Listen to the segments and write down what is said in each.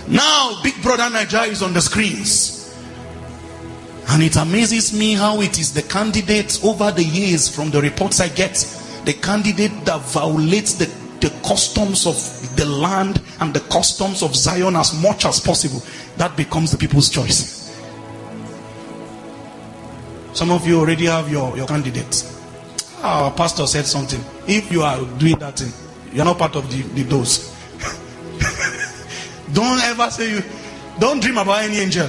Now Big Brother Naija is on the screens, and it amazes me how it is the candidate over the years, from the reports I get, the candidate that violates the customs of the land and the customs of Zion as much as possible, that becomes the people's choice. Some of you already have your candidate. Our pastor said something. If you are doing that thing, you are not part of the dose. Don't ever say don't dream about any angel.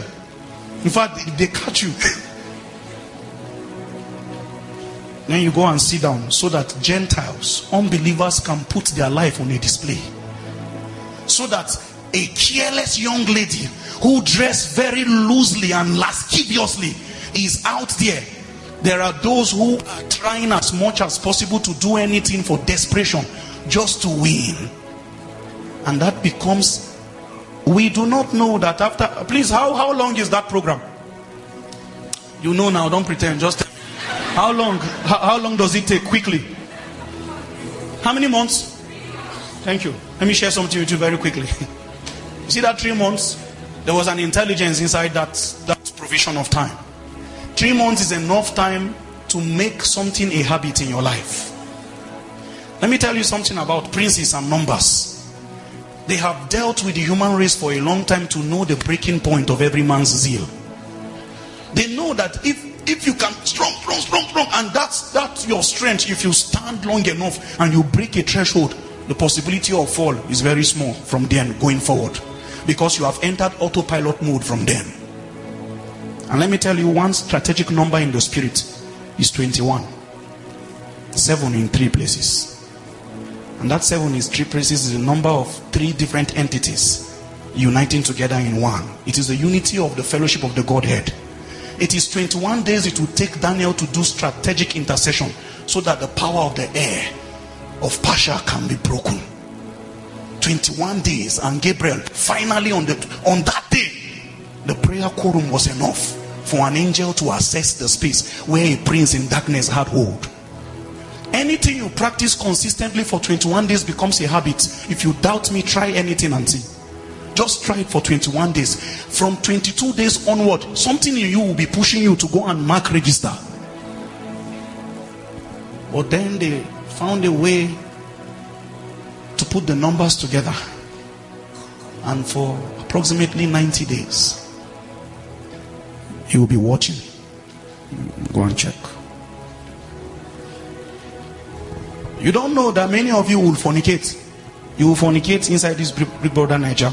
In fact, if they catch you, then you go and sit down, so that Gentiles, unbelievers, can put their life on a display. So that a careless young lady who dressed very loosely and lasciviously is out there. There are those who are trying as much as possible to do anything for desperation just to win. And that becomes, we do not know that after, please, how long is that program? You know now, don't pretend, just how long does it take? Quickly. How many months? Thank you. Let me share something with you very quickly. You see that 3 months? There was an intelligence inside that provision of time. 3 months is enough time to make something a habit in your life. Let me tell you something about princes and numbers. They have dealt with the human race for a long time to know the breaking point of every man's zeal. They know that if you can strong, and that's your strength. If you stand long enough and you break a threshold, the possibility of fall is very small from then going forward, because you have entered autopilot mode from then. And let me tell you, one strategic number in the spirit is 21. 7 in 3 places. And that 7 is 3 places is the number of 3 different entities uniting together in one. It is the unity of the fellowship of the Godhead. It is 21 days it will take Daniel to do strategic intercession, so that the power of the air of Pasha can be broken. 21 days, and Gabriel finally on that day, the prayer quorum was enough for an angel to assess the space where a prince in darkness had hold. Anything you practice consistently for 21 days becomes a habit. If you doubt me, try anything and see. Just try it for 21 days. From 22 days onward, something in you will be pushing you to go and mark register. But then they found a way to put the numbers together, and for approximately 90 days he will be watching. Go and check. You don't know that many of you will fornicate. You will fornicate inside this Big Brother Naija,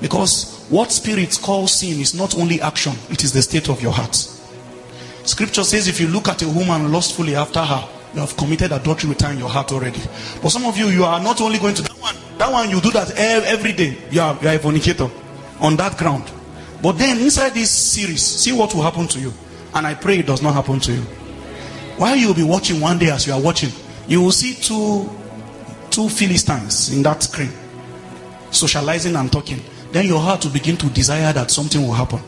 because what spirits call sin is not only action, it is the state of your heart. Scripture says if you look at a woman lustfully after her, you have committed adultery with her in your heart already. But some of you are not only going to that one you do that every day. You are a fornicator on that ground. But then inside this series, see what will happen to you. And I pray it does not happen to you. While you will be watching, one day as you are watching, you will see two Philistines in that screen, socializing and talking. Then your heart will begin to desire that something will happen.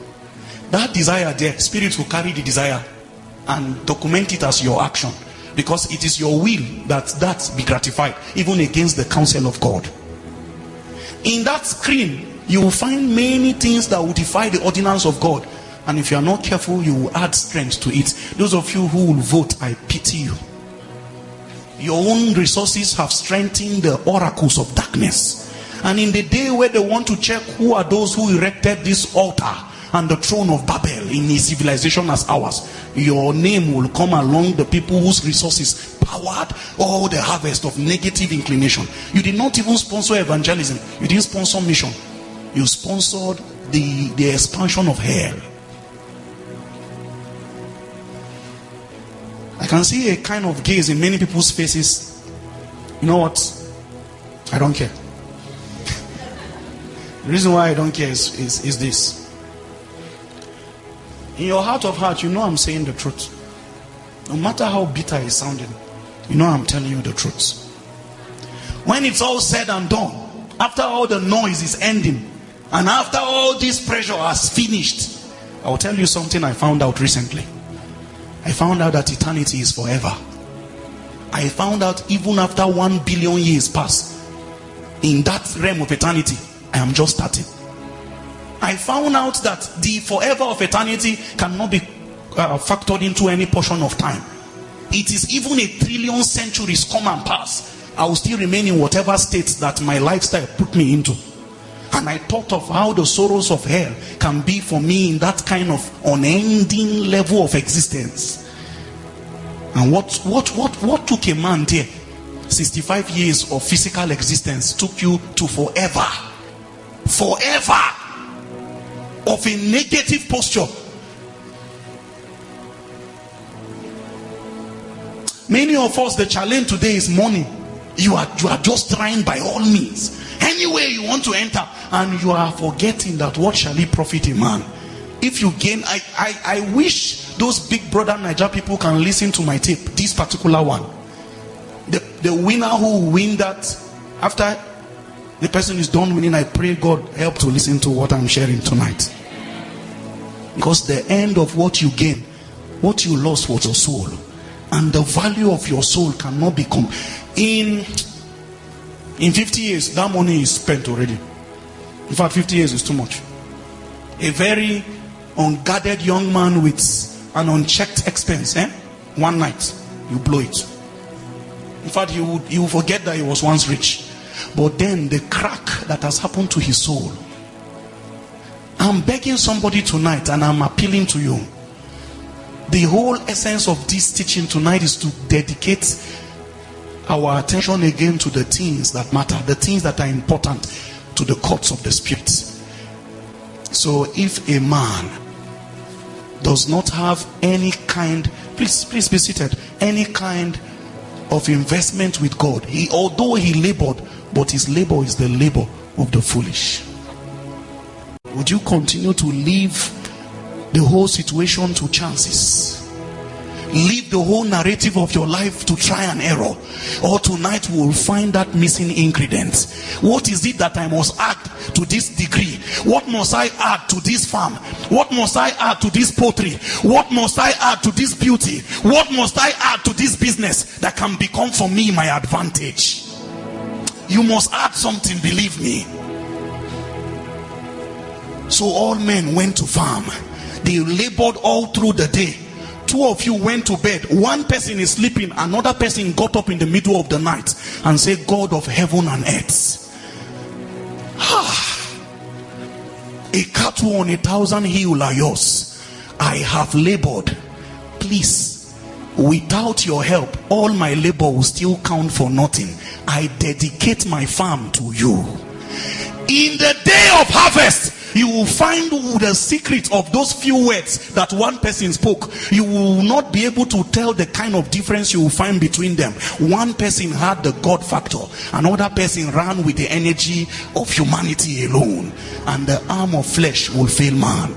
That desire there, spirits will carry the desire and document it as your action, because it is your will that be gratified, even against the counsel of God. In that screen, you will find many things that will defy the ordinance of God, and if you are not careful, you will add strength to it. Those of you who will vote, I pity you. Your own resources have strengthened the oracles of darkness. And in the day where they want to check who are those who erected this altar and the throne of Babel in a civilization as ours, your name will come along the people whose resources powered all the harvest of negative inclination. You did not even sponsor evangelism. You didn't sponsor mission. You sponsored the expansion of hell. I can see a kind of gaze in many people's faces. You know what? I don't care. The reason why I don't care is this. In your heart of heart, you know I'm saying the truth. No matter how bitter it's sounding, you know I'm telling you the truth. When it's all said and done, after all the noise is ending, and after all this pressure has finished, I will tell you something I found out recently. I found out that eternity is forever. I found out even after 1 billion years pass, in that realm of eternity, I am just starting. I found out that the forever of eternity cannot be factored into any portion of time. It is even 1 trillion centuries come and pass, I will still remain in whatever state that my lifestyle put me into. And I thought of how the sorrows of hell can be for me in that kind of unending level of existence. And what took a man there? 65 years of physical existence took you to forever. Forever of a negative posture. Many of us, the challenge today is money. You are just trying by all means, anywhere you want to enter, and you are forgetting that what shall it profit a man if you gain? I wish those big brother Naija people can listen to my tape, this particular one. The winner who will win that, after the person is done winning, I pray God help to listen to what I'm sharing tonight. Because the end of what you gain, what you lost was your soul. And the value of your soul cannot be in 50 years, that money is spent already. In fact, 50 years is too much. A very unguarded young man with an unchecked expense, one night, you blow it. In fact, you will forget that he was once rich. But then the crack that has happened to his soul. I'm begging somebody tonight, and I'm appealing to you. The whole essence of this teaching tonight is to dedicate our attention again to the things that matter, the things that are important, to the courts of the spirit. So if a man does not have any kind, please be seated, any kind of investment with God, although he labored, but his labor is the labor of the foolish. Would you continue to leave the whole situation to chances? Leave the whole narrative of your life to try and error? Or tonight we will find that missing ingredient. What is it that I must add to this degree? What must I add to this farm? What must I add to this poultry? What must I add to this beauty? What must I add to this business that can become for me my advantage? You must add something, believe me. So all men went to farm. They labored all through the day. Two of you went to bed. One person is sleeping. Another person got up in the middle of the night and said, God of heaven and earth, a cattle on 1,000 hills are yours. I have labored. Please, without your help, all my labor will still count for nothing. I dedicate my farm to you. In the day of harvest, you will find the secret of those few words that one person spoke. You will not be able to tell the kind of difference you will find between them. One person had the God factor, another person ran with the energy of humanity alone, and the arm of flesh will fail man.